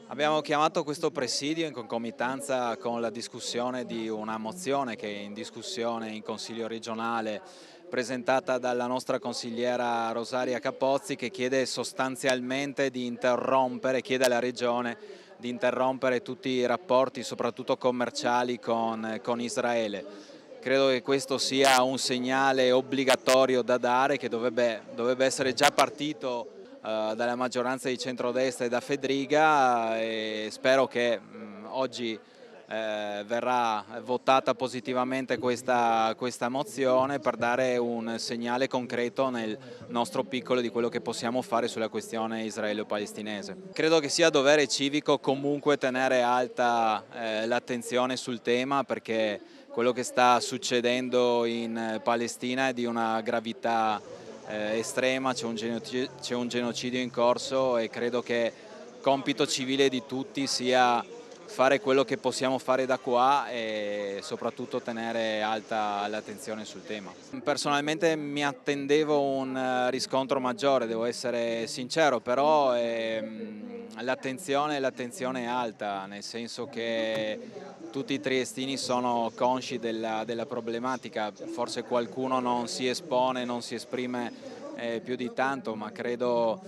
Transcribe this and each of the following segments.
Abbiamo chiamato questo presidio in concomitanza con la discussione di una mozione che è in discussione in Consiglio regionale presentata dalla nostra consigliera Rosaria Capozzi, che chiede sostanzialmente di interrompere, chiede alla Regione di interrompere tutti i rapporti, soprattutto commerciali, con Israele. Credo che questo sia un segnale obbligatorio da dare, che dovrebbe essere già partito dalla maggioranza di centrodestra e da Fedriga, e spero che oggi verrà votata positivamente questa mozione per dare un segnale concreto nel nostro piccolo di quello che possiamo fare sulla questione israelo-palestinese. Credo che sia dovere civico comunque tenere alta l'attenzione sul tema, perché quello che sta succedendo in Palestina è di una gravità estrema, c'è un genocidio in corso, e credo che compito civile di tutti sia fare quello che possiamo fare da qua e soprattutto tenere alta l'attenzione sul tema. Personalmente mi attendevo un riscontro maggiore, devo essere sincero, però l'attenzione è alta, nel senso che tutti i triestini sono consci della problematica. Forse qualcuno non si espone, non si esprime più di tanto, ma credo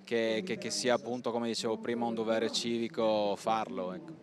che sia, appunto, come dicevo prima, un dovere civico farlo, ecco.